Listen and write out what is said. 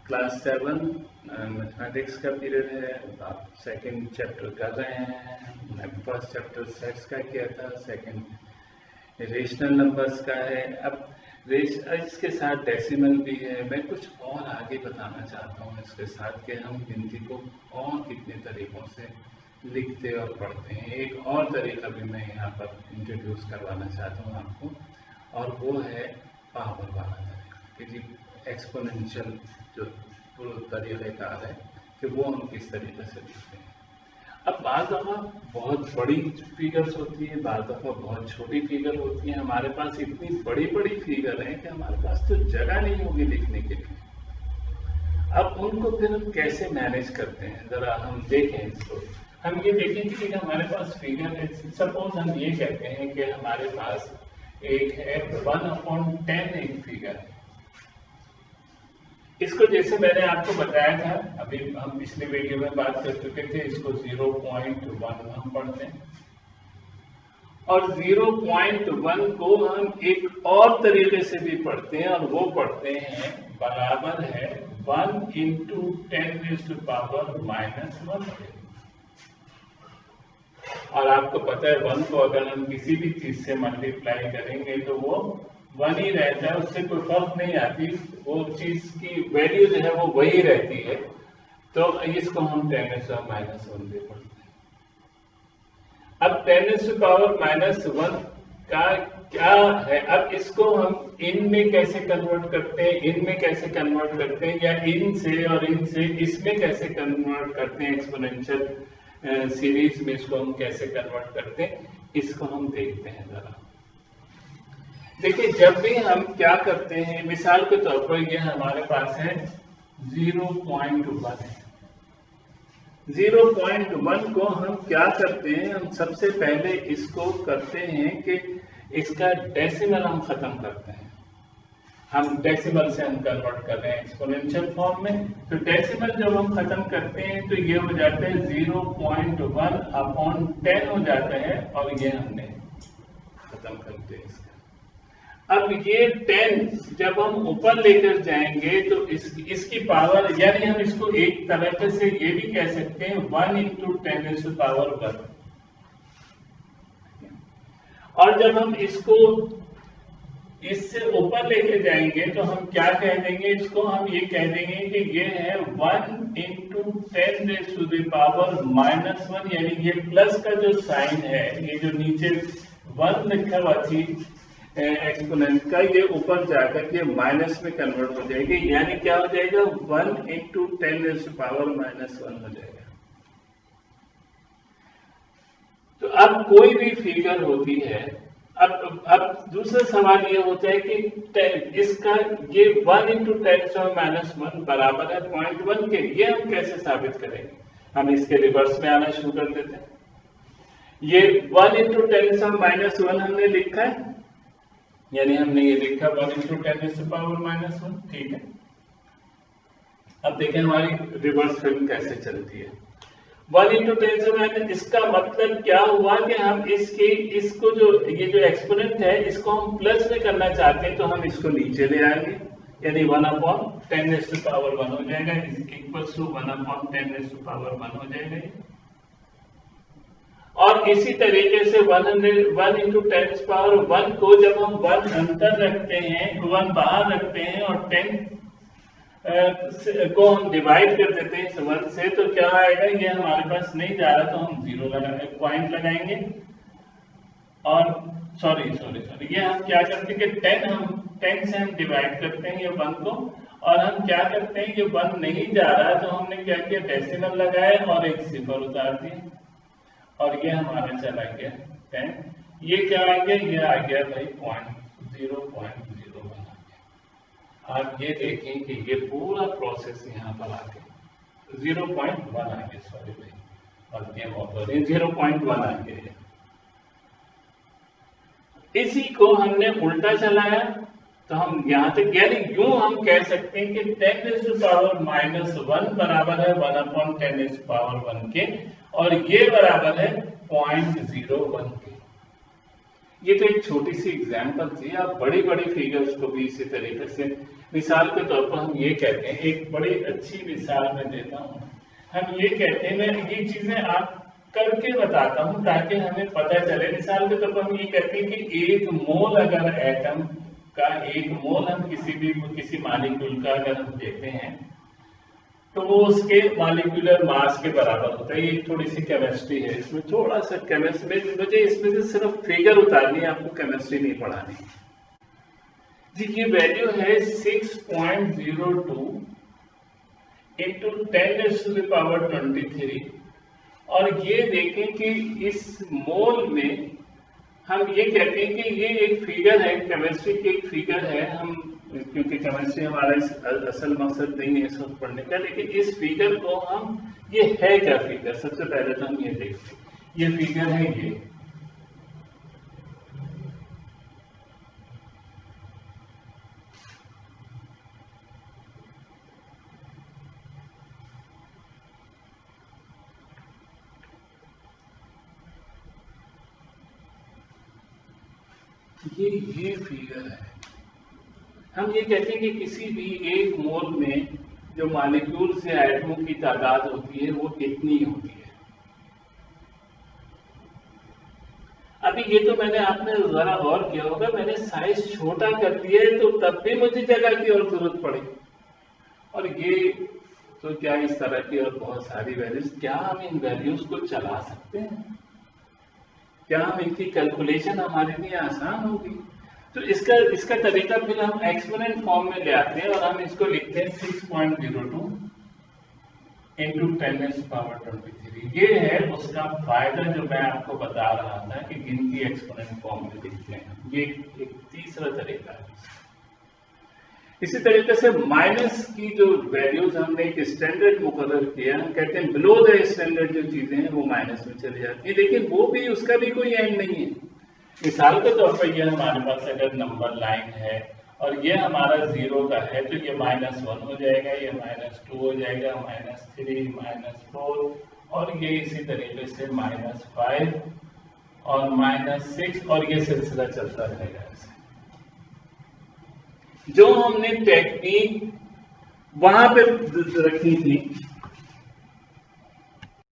Class 7 mathematics का period है। आप सेकंड चैप्टर कर रहे हैं। मैं फर्स्ट चैप्टर सेट्स का किया था, सेकंड रेशनल नंबर्स का है। अब इसके साथ डेसिमल भी है। मैं कुछ और आगे बताना चाहता हूँ इसके साथ कि हम गिनती को और कितने तरीकों से लिखते और पढ़ते हैं। एक और तरीका भी मैं यहाँ पर इंट्रोड्यूस करवाना चाहता हूँ आपको, और वो है पावर वाला तरीका कि जी एक्सपोनेंशियल जो तरीक़ेकार है कि वो हम किस तरीके से लिखते हैं। अब बाज़ दफ़ा बहुत बड़ी फिगर्स होती है, बाज़ दफ़ा बहुत छोटी फिगर होती है। हमारे पास इतनी बड़ी बड़ी फिगर हैं कि हमारे पास तो जगह नहीं होगी लिखने के लिए। अब उनको फिर हम कैसे मैनेज करते हैं, ज़रा हम देखें इसको। हम ये देखें कि हमारे पास फिगर है। सपोज हम ये कहते हैं कि हमारे पास एक है 1/10 एक फिगर है। इसको जैसे मैंने आपको बताया था, अभी हम पिछले वीडियो में बात कर चुके थे, इसको 0.1 हम पढ़ते हैं। और 0.1 को हम एक और तरीके से भी पढ़ते हैं, और वो पढ़ते हैं बराबर है 1 × 10⁻⁻1। और आपको पता है 1 को अगर हम किसी भी चीज से मल्टीप्लाई करेंगे तो वो 1 ही रहता है, उससे कोई फर्क नहीं आती, वो चीज की वैल्यू जो है वो वही रहती है। तो इसको हम 10⁻⁻1 भी पढ़ते हैं। अब 10⁻⁻1 का क्या है, अब इसको हम इन में कैसे कन्वर्ट करते हैं, इन में कैसे कन्वर्ट करते हैं, या इन से और इन से इसमें कैसे कन्वर्ट करते हैं, एक्सपोनेंशियल सीरीज में इसको हम कैसे कन्वर्ट करते हैं, इसको हम देखते हैं जरा। देखिए, जब भी हम क्या करते हैं, मिसाल के तौर पर ये हमारे पास है 0.1 है। 0.1 को हम क्या करते हैं, हम सबसे पहले इसको करते हैं कि इसका डेसिमल हम खत्म करते हैं। हम डेसिमल से हम कन्वर्ट कर रहे हैं एक्सपोनेंशियल फॉर्म में। तो डेसिमल जब हम खत्म करते हैं तो ये हो जाता है 0.1/10 हो जाता है, और ये हमने खत्म करते हैं इसका। अब ये 10 जब हम ऊपर लेकर जाएंगे तो इसकी पावर, यानी हम इसको एक तरीके से ये भी कह सकते हैं 1 × 10⁻1। और जब हम इसको इससे ऊपर लेके जाएंगे तो हम क्या कह देंगे, इसको हम ये कह देंगे कि ये है 1 × 10⁻⁻1, यानी ये प्लस का जो साइन है, ये जो नीचे 1 लिखा हुआ थी एक्सपोनेंट का, ये ऊपर जाकर के माइनस में कन्वर्ट हो जाएगी, यानी क्या हो जाएगा 1 × 10⁻⁻1 हो जाएगा। तो अब कोई भी फिगर होती है, अब दूसरा सवाल ये होता है कि इसका ये 1 × 10⁻1 बराबर है 0.1 के। ये हम कैसे साबित करेंगे? हम इसके रिवर्स में आना शुरू कर देते हैं। ये 1 × 10⁻1 हमने लिखा है, यानी हमने ये लिखा 1 × 10⁻1, ठीक है। अब देखें हमारी रिवर्स फिल्म कैसे चलती है। 1 × 10⁻1, इसका मतलब क्या हुआ कि हम इसको जो ये जो एक्सपोनेंट है, इसको हम प्लस में करना चाहते हैं, तो हम इसको नीचे ले आएंगे, यानी 1/10⁻1 हो जाएगा, इक्वल्स टू 1/10⁻1 हो जाएगा। और इसी तरीके से 1 × 10⁻1 को जब हम 1 अंदर रखते हैं, 1 बाहर रखते हैं, और 10 को हम डिवाइड कर देते हैं इस 1 से, तो क्या आएगा, ये हमारे पास नहीं जा रहा, तो हम 0 पॉइंट लगाएंगे। और सॉरी ये हम क्या करते हैं कि 10 से हम डिवाइड करते हैं ये 1 को, और हम क्या करते हैं, ये 1 नहीं जा रहा, तो हमने क्या किया, डेसिमल लगाया और एक 0 उतार दिया, और ये हमारा चला गया 10। ये क्या आ गया, ये आ गया भाई 0.01। आप ये देखें कि ये पूरा प्रोसेस यहाँ पर आ गया 0.1 आ गया, सॉरी भाई, और ये वापस 0.1 आ गया। इसी को हमने उल्टा चलाया, तो हम यहाँ तक, यानी यूं हम कह सकते हैं कि 10⁻⁻1 बराबर है 1/10⁻1 के, और ये बराबर है 0.01 के। ये तो एक छोटी सी एग्जाम्पल थी। आप बड़ी बड़ी फिगर्स को भी इसी तरीके से मिसाल के तौर पर हम ये कहते हैं, एक बड़ी अच्छी मिसाल मैं देता हूँ। हम ये कहते हैं, मैं ये चीजें आप करके बताता हूँ ताकि हमें पता चले। मिसाल के तौर पर हम ये कहते हैं कि एक मोल अगर एटम का, एक मोल हम किसी मॉलिक्यूल का अगर हम देते हैं तो वो उसके मॉलिक्यूलर मास के बराबर होता है। ये थोड़ी सी केमिस्ट्री है, इसमें थोड़ा सा केमिस्ट्री में मुझे इसमें से सिर्फ फिगर उतारनी है, आपको केमिस्ट्री नहीं पढ़ानी। जी ये वैल्यू है 6.02 इंटू 10⁻23। और ये देखें कि इस मोल में हम ये कहते हैं कि ये एक फिगर है, केमिस्ट्री की एक फिगर है। हम क्योंकि केमिस्ट्री हमारा असल मकसद नहीं है इसको पढ़ने का, लेकिन इस फिगर को हम, ये है क्या फिगर, सबसे पहले तो हम ये देखते हैं। ये फिगर है, ये फिगर है। हम ये कहते हैं कि किसी भी एक मोल में जो मॉलिक्यूल से एटमों की तादाद होती है वो कितनी होती है। अभी ये तो मैंने, आपने जरा गौर किया होगा, मैंने साइज छोटा कर दिया है तो तब भी मुझे जगह की और जरूरत पड़ी। और ये तो क्या इस तरह की और बहुत सारी वैल्यूज, क्या हम इन वैल्यूज को चला सकते हैं? क्या हम इनकी कैलकुलेशन हमारे लिए आसान होगी? तो इसका तरीका फिर हम एक्सपोनेंट फॉर्म में ले आते हैं और हम इसको लिखते हैं 6.02 इंटू 10⁻23। ये है उसका फायदा जो मैं आपको बता रहा था कि गिनती एक्सपोनेंट फॉर्म में लिखते हैं। ये एक तीसरा तरीका है। इसी तरीके से माइनस की जो वैल्यूज हमने एक स्टैंडर्ड मुकर्रर किया, हम कहते हैं बिलो द स्टैंडर्ड जो चीजें हैं वो माइनस में चली जाती है, लेकिन वो भी, उसका भी कोई एंड नहीं है। मिसाल के तौर पर ये हमारे पास अगर नंबर लाइन है और ये हमारा 0 का है तो ये -1 हो जाएगा, ये -2 हो जाएगा, -3, -4 और ये इसी तरीके से -5 और -6 और ये सिलसिला चलता रहेगा। जो हमने टेक्निक वहां पे रखी थी